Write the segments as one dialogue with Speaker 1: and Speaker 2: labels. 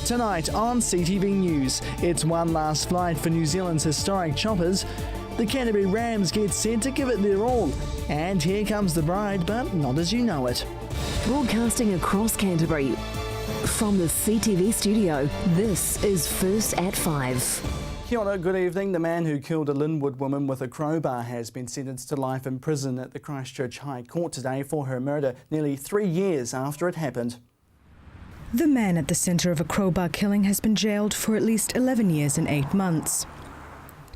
Speaker 1: Tonight on CTV News, it's one last flight for New Zealand's historic choppers. The Canterbury Rams get set to give it their all. And here comes the bride, but not as you know it.
Speaker 2: Broadcasting across Canterbury, from the CTV studio, this is First at 5.
Speaker 1: Kia ora, good evening. The man who killed a Linwood woman with a crowbar has been sentenced to life in prison at the Christchurch High Court today for her murder, nearly 3 years after it happened.
Speaker 3: The man at the centre of a crowbar killing has been jailed for at least 11 years and 8 months.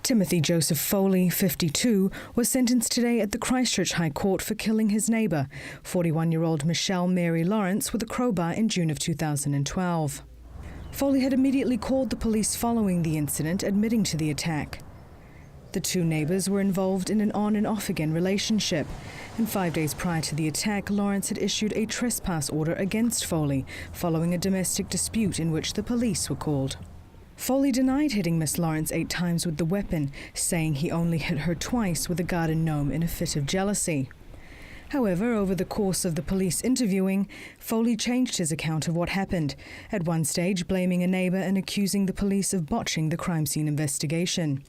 Speaker 3: Timothy Joseph Foley, 52, was sentenced today at the Christchurch High Court for killing his neighbour, 41-year-old Michelle Mary Lawrence, with a crowbar in June of 2012. Foley had immediately called the police following the incident, admitting to the attack. The two neighbours were involved in an on and off again relationship, and 5 days prior to the attack, Lawrence had issued a trespass order against Foley following a domestic dispute in which the police were called. Foley denied hitting Miss Lawrence 8 times with the weapon, saying he only hit her twice with a garden gnome in a fit of jealousy. However, over the course of the police interviewing, Foley changed his account of what happened, at one stage blaming a neighbour and accusing the police of botching the crime scene investigation.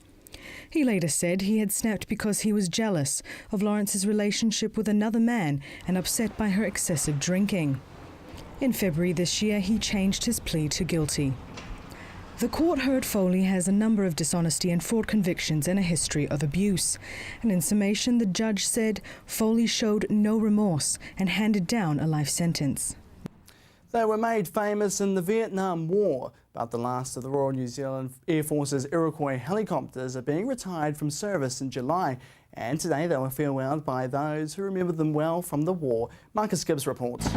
Speaker 3: He later said he had snapped because he was jealous of Lawrence's relationship with another man and upset by her excessive drinking. In February this year, he changed his plea to guilty. The court heard Foley has a number of dishonesty and fraud convictions and a history of abuse. And in summation, the judge said Foley showed no remorse and handed down a life sentence.
Speaker 1: They were made famous in the Vietnam War, but the last of the Royal New Zealand Air Force's Iroquois helicopters are being retired from service in July. And today they were farewelled by those who remember them well from the war. Marcus Gibbs reports.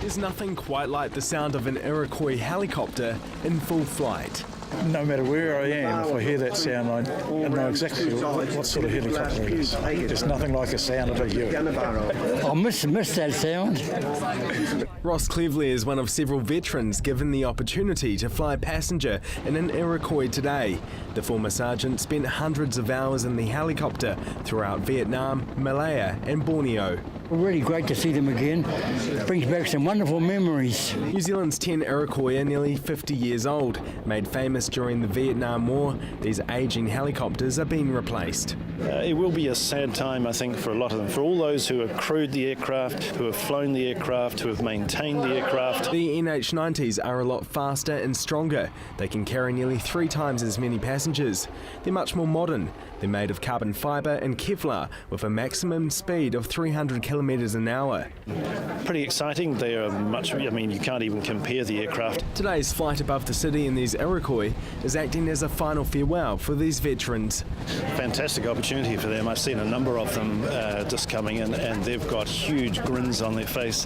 Speaker 4: There's nothing quite like the sound of an Iroquois helicopter in full flight.
Speaker 5: No matter where I am, if I hear that sound, I know exactly what sort of helicopter it is. There's nothing like the sound of a U.
Speaker 6: I miss that sound.
Speaker 4: Ross Cleverley is one of several veterans given the opportunity to fly passenger in an Iroquois today. The former sergeant spent hundreds of hours in the helicopter throughout Vietnam, Malaya and Borneo.
Speaker 6: Really great to see them again. It brings back some wonderful memories.
Speaker 4: New Zealand's 10 Iroquois are nearly 50 years old. Made famous during the Vietnam War, these ageing helicopters are being replaced.
Speaker 7: It will be a sad time, I think, for a lot of them. For all those who have crewed the aircraft, who have flown the aircraft, who have maintained the aircraft.
Speaker 4: The NH90s are a lot faster and stronger. They can carry nearly 3 times as many passengers. They're much more modern. They're made of carbon fibre and Kevlar with a maximum speed of 300 kilometres an hour.
Speaker 7: Pretty exciting. They are you can't even compare the aircraft.
Speaker 4: Today's flight above the city in these Iroquois is acting as a final farewell for these veterans.
Speaker 7: Fantastic opportunity for them. I've seen a number of them just coming in, and they've got huge grins on their face.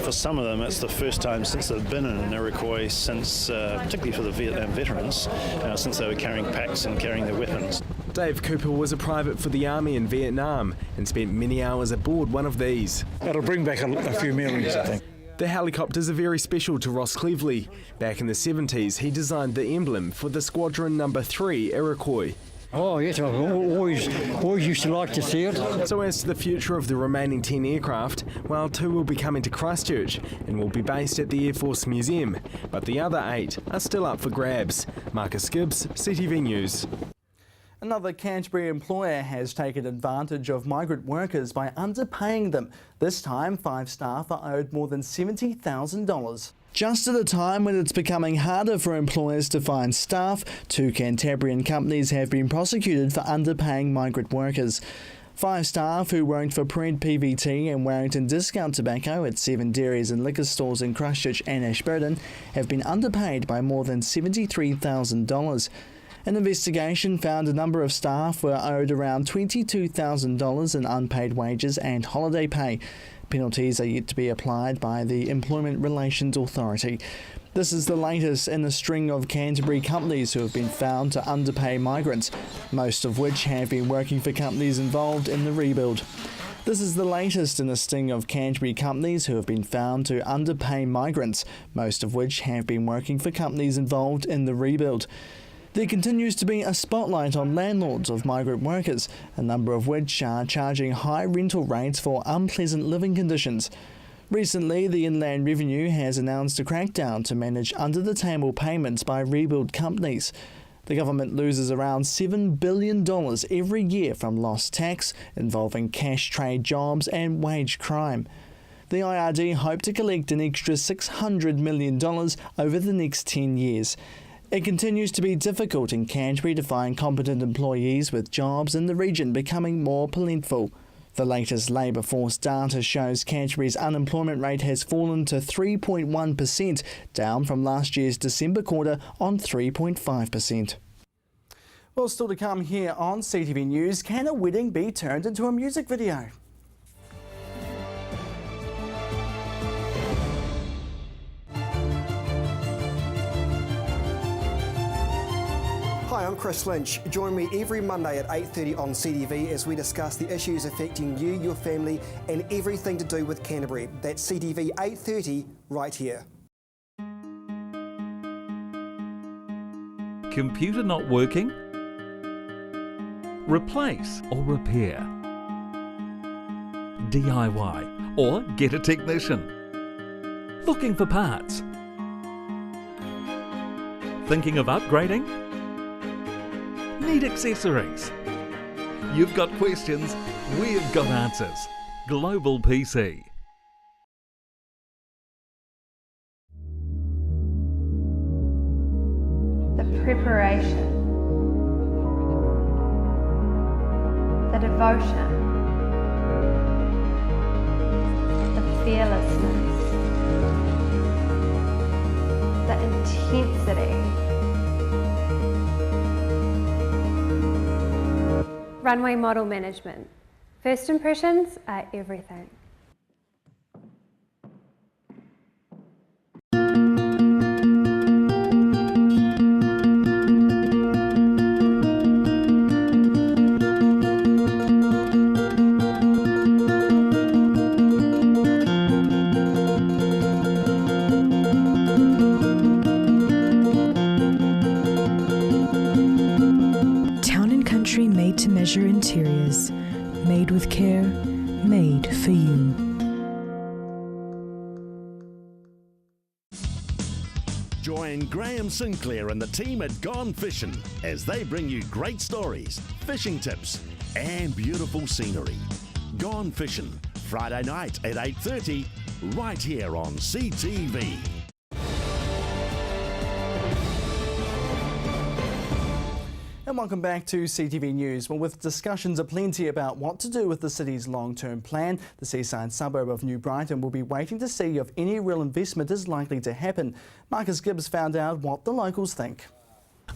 Speaker 7: For some of them, it's the first time since they've been in an Iroquois, since, particularly for the Vietnam veterans, since they were carrying packs and carrying their weapons.
Speaker 4: Dave Cooper was a private for the Army in Vietnam and spent many hours aboard one of these.
Speaker 5: It'll bring back a few memories, I think.
Speaker 4: The helicopters are very special to Ross Cleverley. Back in the 70s, he designed the emblem for the Squadron No. 3 Iroquois.
Speaker 6: Oh yes, I've always used to like to see it.
Speaker 4: So as to the future of the remaining 10 aircraft, well, 2 will be coming to Christchurch and will be based at the Air Force Museum, but the other 8 are still up for grabs. Marcus Gibbs, CTV News.
Speaker 1: Another Canterbury employer has taken advantage of migrant workers by underpaying them. This time, 5 staff are owed more than $70,000. Just at a time when it's becoming harder for employers to find staff, 2 Canterbury companies have been prosecuted for underpaying migrant workers. 5 staff who worked for Pred PVT and Warrington Discount Tobacco at 7 dairies and liquor stores in Christchurch and Ashburton have been underpaid by more than $73,000. An investigation found a number of staff were owed around $22,000 in unpaid wages and holiday pay. Penalties are yet to be applied by the Employment Relations Authority. This is the latest in a string of Canterbury companies who have been found to underpay migrants, most of which have been working for companies involved in the rebuild. This is the latest in a string of Canterbury companies who have been found to underpay migrants, most of which have been working for companies involved in the rebuild. There continues to be a spotlight on landlords of migrant workers, a number of which are charging high rental rates for unpleasant living conditions. Recently, the Inland Revenue has announced a crackdown to manage under-the-table payments by rebuild companies. The government loses around $7 billion every year from lost tax, involving cash trade jobs and wage crime. The IRD hope to collect an extra $600 million over the next 10 years. It continues to be difficult in Canterbury to find competent employees, with jobs in the region becoming more plentiful. The latest labour force data shows Canterbury's unemployment rate has fallen to 3.1%, down from last year's December quarter on 3.5%. Well, still to come here on CTV News, can a wedding be turned into a music video?
Speaker 8: Hi, I'm Chris Lynch. Join me every Monday at 8:30 on CTV as we discuss the issues affecting you, your family and everything to do with Canterbury. That's CTV 8:30 right here.
Speaker 9: Computer not working? Replace or repair? DIY or get a technician? Looking for parts? Thinking of upgrading? Need accessories? You've got questions, we've got answers. Global PC.
Speaker 10: The preparation, the devotion, the fearlessness, the intensity. Runway model management. First impressions are everything.
Speaker 3: Made to measure interiors, made with care, made for you.
Speaker 11: Join Graham Sinclair and the team at Gone Fishin' as they bring you great stories, fishing tips and beautiful scenery. Gone Fishin', Friday night at 8:30, right here on CTV.
Speaker 1: And welcome back to CTV News. Well, with discussions aplenty about what to do with the city's long-term plan, the seaside suburb of New Brighton will be waiting to see if any real investment is likely to happen. Marcus Gibbs found out what the locals think.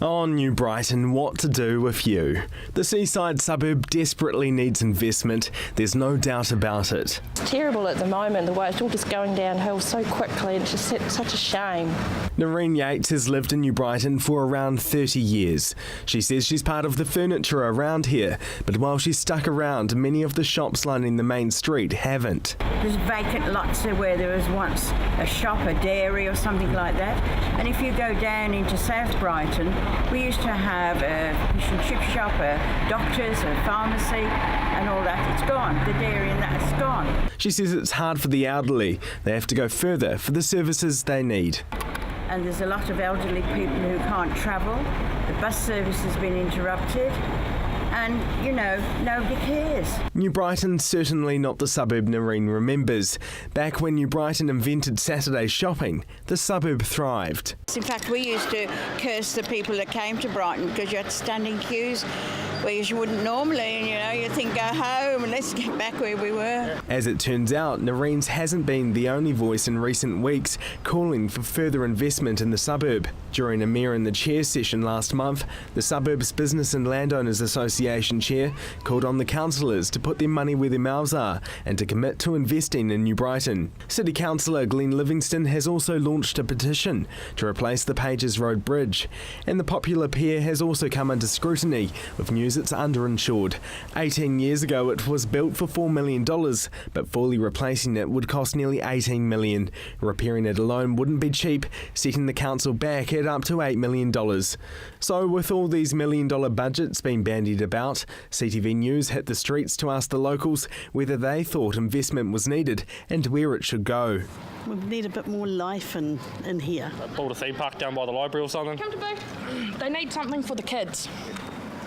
Speaker 4: On New Brighton, what to do with you? The seaside suburb desperately needs investment, there's no doubt about it.
Speaker 12: It's terrible at the moment, the way it's all just going downhill so quickly, and it's just such a shame.
Speaker 4: Noreen Yates has lived in New Brighton for around 30 years. She says she's part of the furniture around here, but while she's stuck around, many of the shops lining the main street haven't.
Speaker 13: There's vacant lots where there was once a shop, a dairy or something like that, and if you go down into South Brighton, we used to have a fish and chip shop, a doctor's, a pharmacy and all that. It's gone. The dairy and that's gone.
Speaker 4: She says it's hard for the elderly. They have to go further for the services they need.
Speaker 13: And there's a lot of elderly people who can't travel. The bus service has been interrupted. And, you know, nobody cares.
Speaker 4: New Brighton's certainly not the suburb Noreen remembers. Back when New Brighton invented Saturday shopping, the suburb thrived.
Speaker 14: In fact, we used to curse the people that came to Brighton because you had standing queues where you wouldn't normally, and you know, you think go home and let's get back where we were.
Speaker 4: As it turns out, Noreen's hasn't been the only voice in recent weeks calling for further investment in the suburb. During a Mayor in the Chair session last month, the suburb's Business and Landowners Association chair called on the councillors to put their money where their mouths are and to commit to investing in New Brighton. City Councillor Glenn Livingston has also launched a petition to replace the Pages Road Bridge, and the popular pair has also come under scrutiny, with news argues it's underinsured. 18 years ago it was built for $4 million, but fully replacing it would cost nearly $18 million. Repairing it alone wouldn't be cheap, setting the council back at up to $8 million. So with all these $1 million budgets being bandied about, CTV News hit the streets to ask the locals whether they thought investment was needed and where it should go.
Speaker 15: We need a bit more life in here.
Speaker 16: Build a theme park down by the library or something.
Speaker 17: Canterbury, they need something for the kids,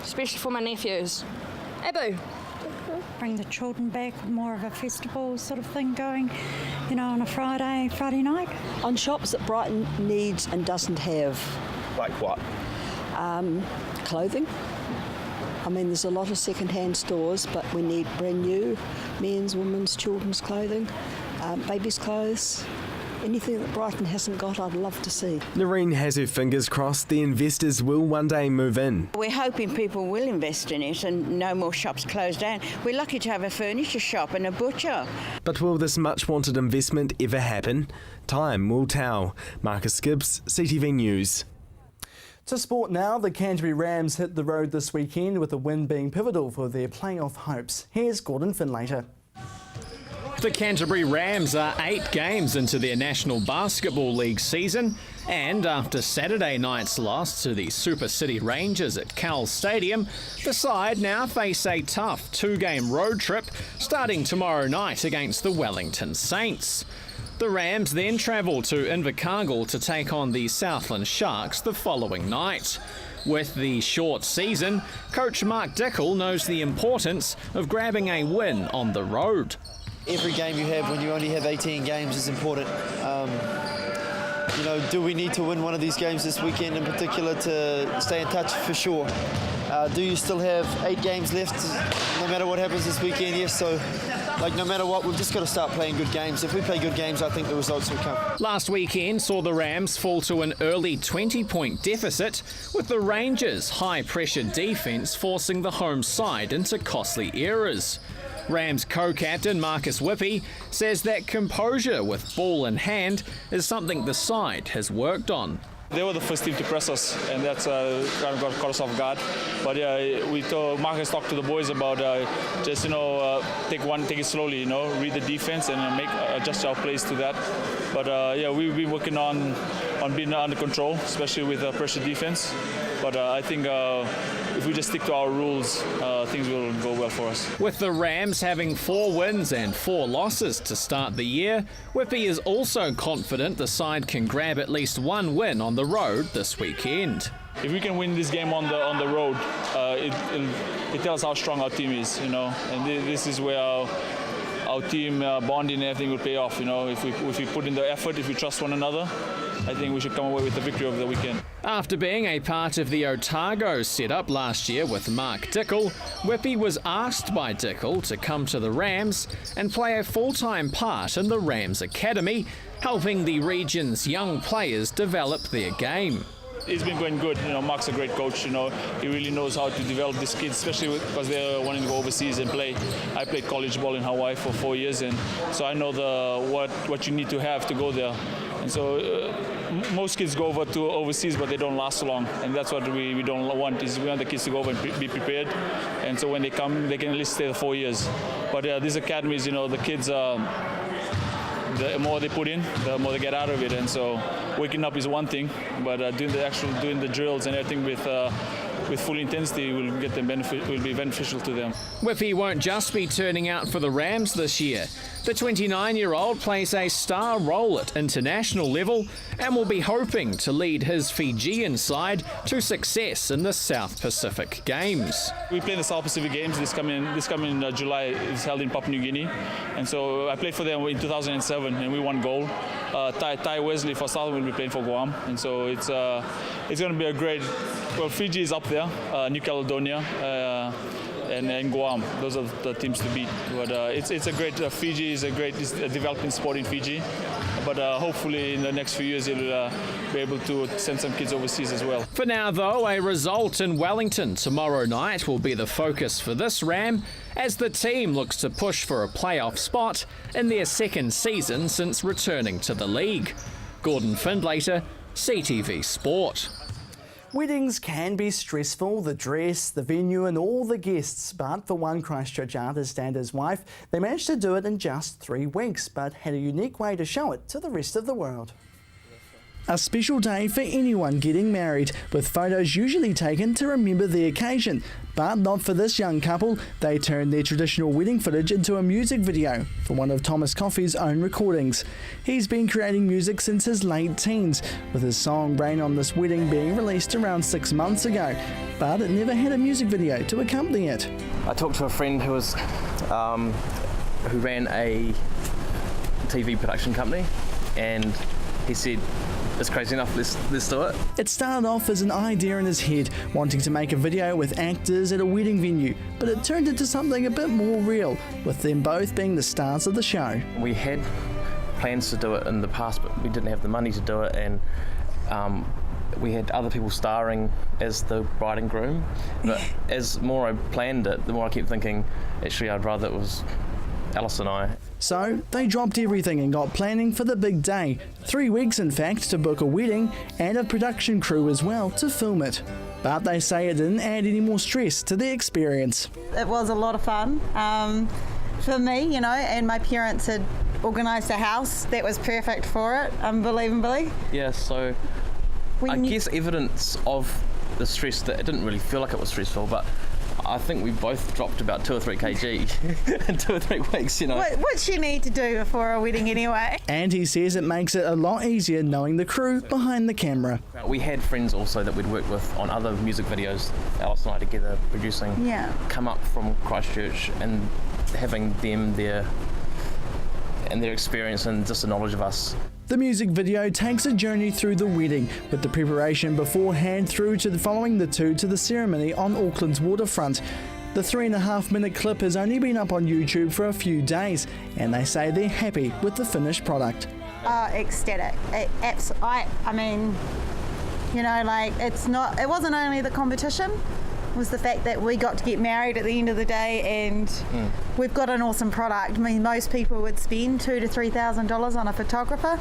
Speaker 17: especially for my nephews. Abu.
Speaker 18: Bring the children back, more of a festival sort of thing going, you know, on a Friday night.
Speaker 19: On shops that Brighton needs and doesn't have.
Speaker 16: Like what?
Speaker 19: Clothing. I mean, there's a lot of second-hand stores, but we need brand new men's, women's, children's clothing, babies' clothes. Anything that Brighton hasn't got, I'd love to see.
Speaker 4: Noreen has her fingers crossed the investors will one day move in.
Speaker 14: We're hoping people will invest in it and no more shops close down. We're lucky to have a furniture shop and a butcher.
Speaker 4: But will this much-wanted investment ever happen? Time will tell. Marcus Gibbs, CTV News.
Speaker 1: To sport now, the Canterbury Rams hit the road this weekend with a win being pivotal for their playoff hopes. Here's Gordon Finlater.
Speaker 20: The Canterbury Rams are 8 games into their National Basketball League season, and after Saturday night's loss to the Super City Rangers at Cal Stadium, the side now face a tough 2-game road trip starting tomorrow night against the Wellington Saints. The Rams then travel to Invercargill to take on the Southland Sharks the following night. With the short season, coach Mark Dickel knows the importance of grabbing a win on the road.
Speaker 21: Every game you have when you only have 18 games is important. Do we need to win one of these games this weekend in particular to stay in touch? For sure. Do you still have 8 games left no matter what happens this weekend? Yes, so no matter what, we've just got to start playing good games. If we play good games, I think the results will come.
Speaker 20: Last weekend saw the Rams fall to an early 20-point deficit, with the Rangers' high-pressure defence forcing the home side into costly errors. Rams co-captain Marcus Whippy says that composure with ball in hand is something the side has worked on.
Speaker 16: They were the first team to press us, and that's kind of caught us off guard. But Marcus talked to the boys about take it slowly, read the defense and adjust our plays to that. But we've been working on being under control, especially with pressure defense. But I think if we just stick to our rules, things will go well for us.
Speaker 20: With the Rams having 4 wins and 4 losses to start the year, Whippy is also confident the side can grab at least 1 win on the road this weekend.
Speaker 16: If we can win this game on the road, it tells how strong our team is, and this is where our team bonding and everything will pay off. If we put in the effort, if we trust one another, I think we should come away with the victory over the weekend.
Speaker 20: After being a part of the Otago setup last year with Mark Dickel, Whippy was asked by Dickel to come to the Rams and play a full-time part in the Rams Academy, helping the region's young players develop their game.
Speaker 16: It's been going good. Mark's a great coach. He really knows how to develop these kids, especially because they're wanting to go overseas and play. I played college ball in Hawaii for 4 years, and so I know what you need to have to go there. And so most kids go over to overseas, but they don't last long, and that's what we don't want. We want the kids to go over and be prepared, and so when they come, they can at least stay 4 years. But these academies, the kids the more they put in, the more they get out of it. And so waking up is one thing, but doing the drills and everything with full intensity will be beneficial to them.
Speaker 20: Whippy won't just be turning out for the Rams this year. The 29-year-old plays a star role at international level and will be hoping to lead his Fijian side to success in the South Pacific Games.
Speaker 16: We play in the South Pacific Games this coming July. It's held in Papua New Guinea, and so I played for them in 2007 and we won gold. Ty Wesley for Southern will be playing for Guam, and so it's going to be a great. Well, Fiji is up there, New Caledonia. And Guam, those are the teams to beat. But it's a great. Fiji is it's a developing sport in Fiji. But hopefully in the next few years you'll be able to send some kids overseas as well.
Speaker 20: For now, though, a result in Wellington tomorrow night will be the focus for this Ram, as the team looks to push for a playoff spot in their second season since returning to the league. Gordon Finlater, CTV Sport.
Speaker 1: Weddings can be stressful, the dress, the venue and all the guests, but for one Christchurch artist and his wife, they managed to do it in just 3 weeks, but had a unique way to show it to the rest of the world. A special day for anyone getting married, with photos usually taken to remember the occasion. But not for this young couple. They turned their traditional wedding footage into a music video for one of Thomas Coffey's own recordings. He's been creating music since his late teens, with his song Rain on This Wedding being released around 6 months ago. But it never had a music video to accompany it.
Speaker 2: I talked to a friend who ran a TV production company, and he said, "It's crazy enough, let's do it."
Speaker 1: It started off as an idea in his head, wanting to make a video with actors at a wedding venue, but it turned into something a bit more real, with them both being the stars of the show.
Speaker 2: We had plans to do it in the past, but we didn't have the money to do it, and we had other people starring as the bride and groom. But as more I planned it, the more I kept thinking, actually I'd rather it was Alice and I.
Speaker 1: So they dropped everything and got planning for the big day. 3 weeks in fact to book a wedding, and a production crew as well to film it. But they say it didn't add any more stress to the experience.
Speaker 22: It was a lot of fun for me, and my parents had organised a house that was perfect for it, unbelievably.
Speaker 2: Yeah, so I guess evidence of the stress, that it didn't really feel like it was stressful, but I think we both dropped about 2 or 3 kg in 2 or 3 weeks,
Speaker 22: What you need to do before a wedding anyway.
Speaker 1: And he says it makes it a lot easier knowing the crew behind the camera.
Speaker 2: We had friends also that we'd worked with on other music videos, Alice and I together producing, come up from Christchurch, and having them there and their experience and just the knowledge of us.
Speaker 1: The music video takes a journey through the wedding, with the preparation beforehand through to following the two to the ceremony on Auckland's waterfront. The 3.5-minute clip has only been up on YouTube for a few days, and they say they're happy with the finished product.
Speaker 22: Ecstatic. It wasn't only the competition, it was the fact that we got to get married at the end of the day, and we've got an awesome product. I mean, most people would spend $2,000 to $3,000 on a photographer.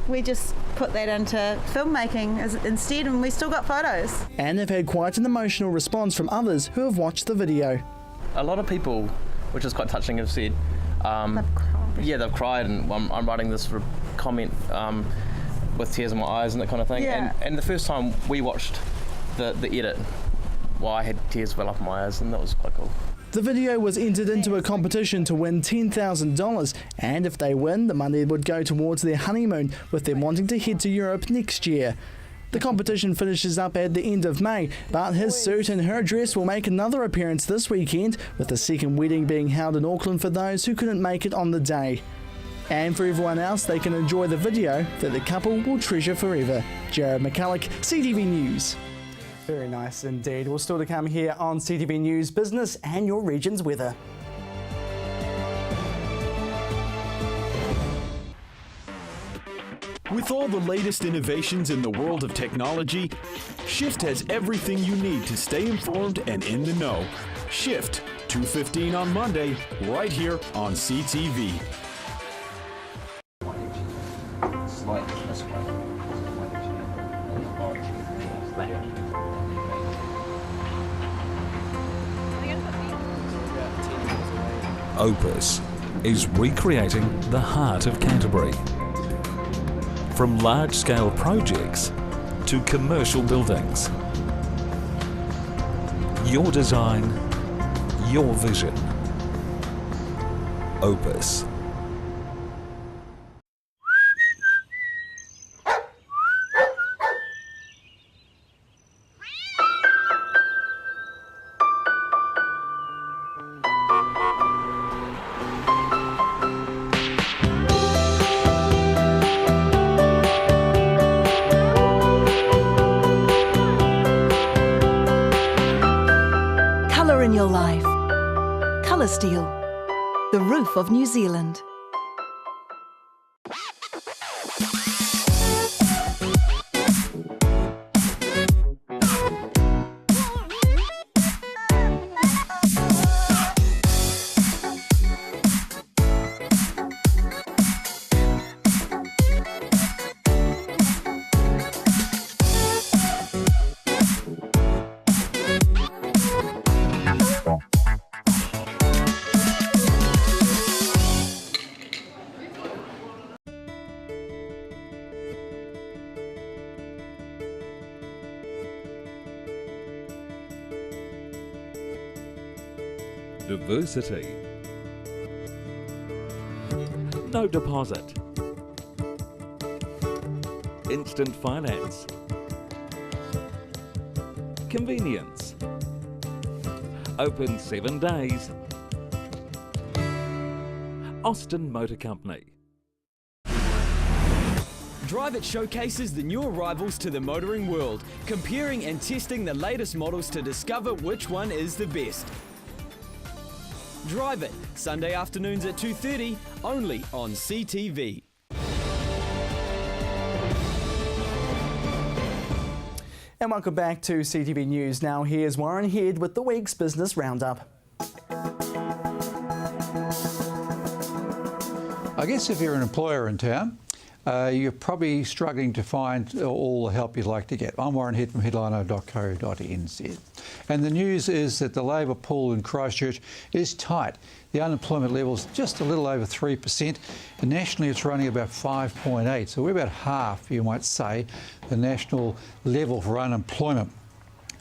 Speaker 22: We just put that into filmmaking instead, and we still got photos. And
Speaker 1: they've had quite an emotional response from others who have watched the video.
Speaker 2: A lot of people, which is quite touching, have said, they've cried, and I'm writing this sort of comment with tears in my eyes and that kind of thing.
Speaker 22: Yeah.
Speaker 2: And the first time we watched the edit, I had tears well up my eyes, and that was quite cool.
Speaker 1: The video was entered into a competition to win $10,000, and if they win, the money would go towards their honeymoon, with them wanting to head to Europe next year. The competition finishes up at the end of May, but his suit and her dress will make another appearance this weekend, with the second wedding being held in Auckland for those who couldn't make it on the day. And for everyone else, they can enjoy the video that the couple will treasure forever. Jared McCulloch, CTV News. Very nice indeed. Well, still to come here on CTV News, business and your region's weather.
Speaker 23: With all the latest innovations in the world of technology, Shift has everything you need to stay informed and in the know. Shift, 2:15 on Monday, right here on CTV.
Speaker 9: Opus is recreating the heart of Canterbury. From large-scale projects to commercial buildings. Your design, your vision. Opus.
Speaker 24: In your life. Colour Steel, the roof of New Zealand.
Speaker 9: diversity. No deposit. Instant finance. Convenience. Open 7 days. Austin Motor Company.
Speaker 5: Drive It showcases the new arrivals to the motoring world, comparing and testing the latest models to discover which one is the best. Drive It, Sunday afternoons at 2:30, only on CTV.
Speaker 1: And welcome back to CTV News. Now here's Warren Head with the week's business roundup.
Speaker 6: I guess if you're an employer in town, you're probably struggling to find all the help you'd like to get. I'm Warren Head from headliner.co.nz. And the news is that the labour pool in Christchurch is tight. The unemployment level is just a little over 3%, and nationally it's running about 5.8%. So we're about half, you might say, the national level for unemployment.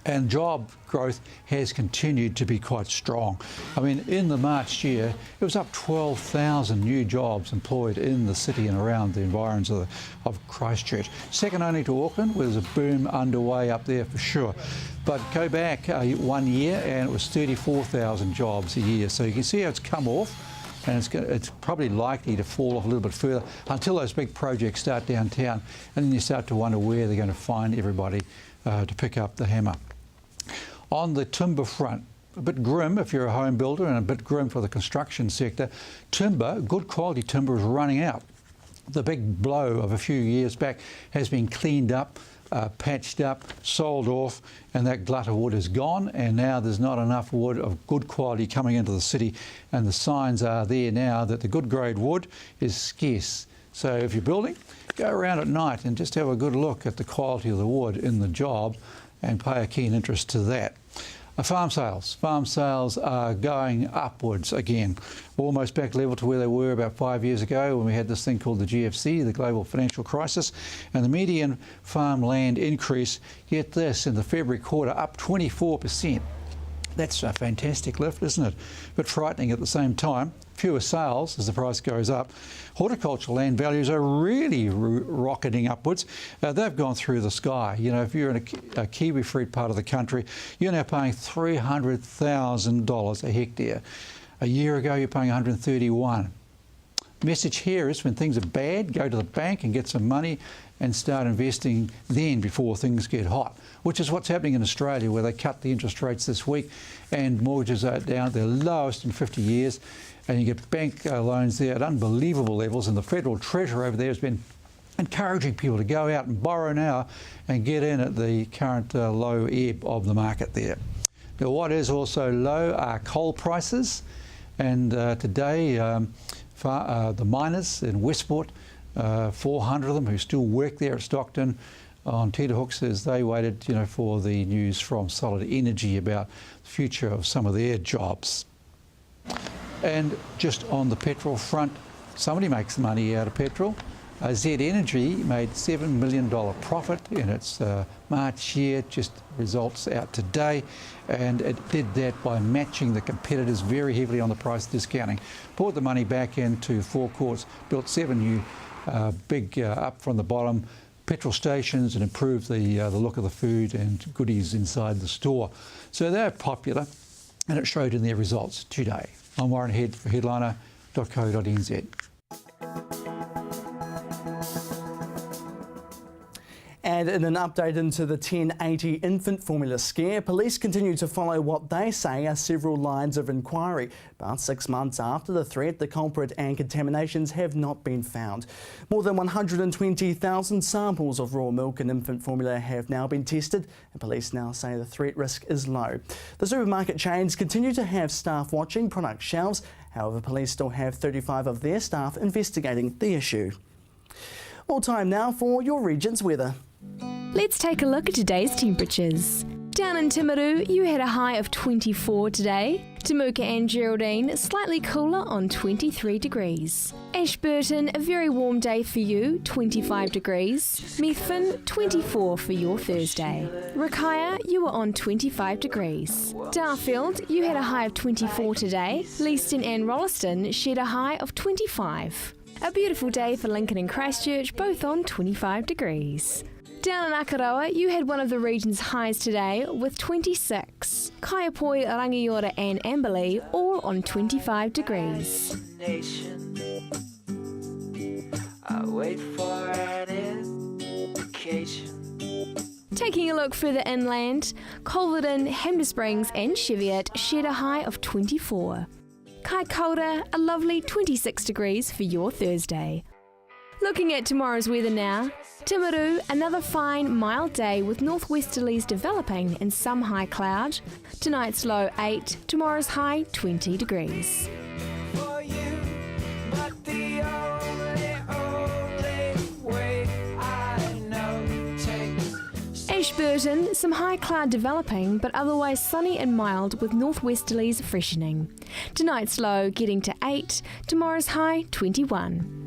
Speaker 6: And job growth has continued to be quite strong. I mean, in the March year, it was up 12,000 new jobs employed in the city and around the environs of Christchurch. Second only to Auckland, where there's a boom underway up there for sure. But go back 1 year and it was 34,000 jobs a year. So you can see how it's come off, and it's probably likely to fall off a little bit further until those big projects start downtown, and then you start to wonder where they're going to find everybody to pick up the hammer. On the timber front, a bit grim if you're a home builder and a bit grim for the construction sector. Timber, good quality timber, is running out. The big blow of a few years back has been cleaned up, patched up, sold off, and that glut of wood is gone, and now there's not enough wood of good quality coming into the city, and the signs are there now that the good grade wood is scarce. So if you're building, go around at night and just have a good look at the quality of the wood in the job and pay a keen interest to that. Farm sales are going upwards again, almost back level to where they were about 5 years ago when we had this thing called the GFC, the global financial crisis, and the median farmland increase, get this, in the February quarter up 24%. That's a fantastic lift, isn't it? But frightening at the same time. Fewer sales as the price goes up. Horticultural land values are really rocketing upwards. They've gone through the sky. You know, if you're in a kiwi fruit part of the country, you're now paying $300,000 a hectare. A year ago, you're paying $131,000. Message here is when things are bad, go to the bank and get some money and start investing then before things get hot, which is what's happening in Australia, where they cut the interest rates this week and mortgages are down at their lowest in 50 years. And you get bank loans there at unbelievable levels, and the Federal Treasurer over there has been encouraging people to go out and borrow now and get in at the current low ebb of the market there. Now, what is also low are coal prices, and today the miners in Westport, 400 of them who still work there at Stockton on tenterhooks as they waited, for the news from Solid Energy about the future of some of their jobs. And just on the petrol front, somebody makes money out of petrol. Z Energy made $7 million profit in its March year, just results out today, and it did that by matching the competitors very heavily on the price discounting. Poured the money back into forecourts, built 7 new big up from the bottom petrol stations, and improved the look of the food and goodies inside the store. So they're popular, and it showed in their results today. I'm Warren Head for headliner.co.nz.
Speaker 1: And in an update into the 1080 infant formula scare, police continue to follow what they say are several lines of inquiry. About 6 months after the threat, the culprit and contaminations have not been found. More than 120,000 samples of raw milk and infant formula have now been tested, and police now say the threat risk is low. The supermarket chains continue to have staff watching product shelves. However, police still have 35 of their staff investigating the issue. All time now for your region's weather.
Speaker 7: Let's take a look at today's temperatures. Down in Timaru, you had a high of 24 today.
Speaker 3: Temuka and Geraldine, slightly cooler on 23 degrees. Ashburton, a very warm day for you, 25 degrees. Methven, 24 for your Thursday. Rakaia, you were on 25 degrees. Darfield, you had a high of 24 today. Leeston and Rolleston shared a high of 25. A beautiful day for Lincoln and Christchurch, both on 25 degrees. Down in Akaroa, you had one of the region's highs today with 26. Kaiapoi, Rangiora and Amberley all on 25 degrees.
Speaker 7: I wait for an indication.
Speaker 3: Taking a look further inland, Culverden, Hamder Springs and Cheviot shared a high of 24. Kaikoura, a lovely 26 degrees for your Thursday. Looking at tomorrow's weather now, Timaru, another fine, mild day with northwesterlies developing and some high cloud. Tonight's low 8, tomorrow's high 20 degrees. Ashburton, some high cloud developing, but otherwise sunny and mild with northwesterlies freshening. Tonight's low getting to 8, tomorrow's high 21.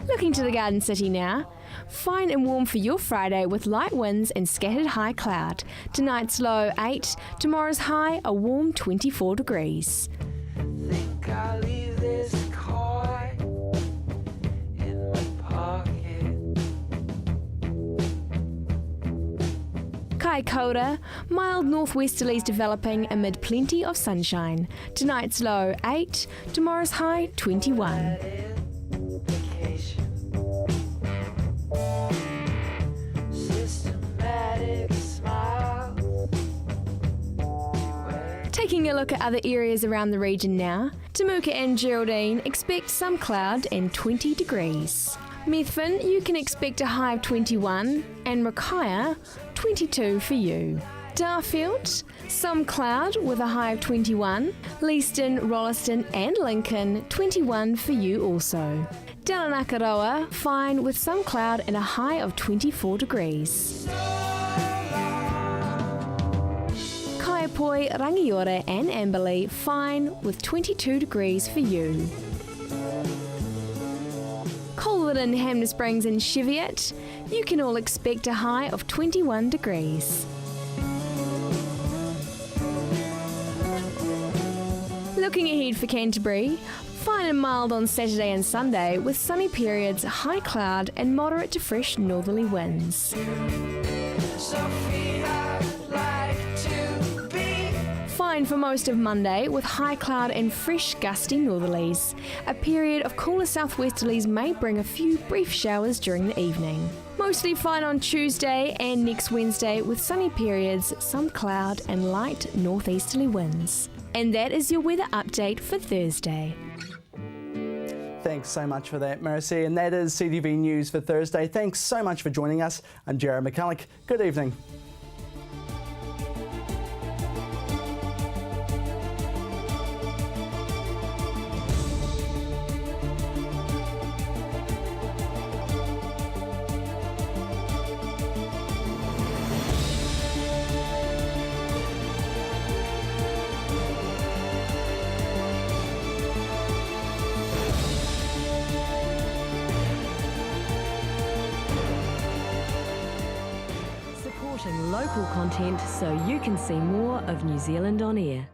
Speaker 3: Looking to the Garden City now. Fine and warm for your Friday with light winds and scattered high cloud. Tonight's low 8, tomorrow's high a warm 24 degrees.
Speaker 7: Think I'll leave this coin in my pocket.
Speaker 3: Kaikoura, mild northwesterlies developing amid plenty of sunshine. Tonight's low 8, tomorrow's high 21. Taking a look at other areas around the region now, Temuka and Geraldine expect some cloud and 20 degrees. Methven, you can expect a high of 21, and Rakaia, 22 for you. Darfield, some cloud with a high of 21. Leeston, Rolleston and Lincoln, 21 for you also. Down in Akaroa, fine with some cloud and a high of 24 degrees. Kaiapoi, Rangiora and Amberley, fine with 22 degrees for you. Culverden, Hamner Springs and Cheviot, you can all expect a high of 21 degrees. Looking ahead for Canterbury, fine and mild on Saturday and Sunday with sunny periods, high cloud and moderate to fresh northerly winds. Fine for most of Monday with high cloud and fresh gusty northerlies. A period of cooler southwesterlies may bring a few brief showers during the evening. Mostly fine on Tuesday and next Wednesday with sunny periods, some cloud and light northeasterly winds. And that is your weather update for Thursday.
Speaker 1: Thanks so much for that, Mercy. And that is CTV News for Thursday. Thanks so much for joining us. I'm Jared McCulloch. Good evening.
Speaker 24: Local content so you can see more of New Zealand on air.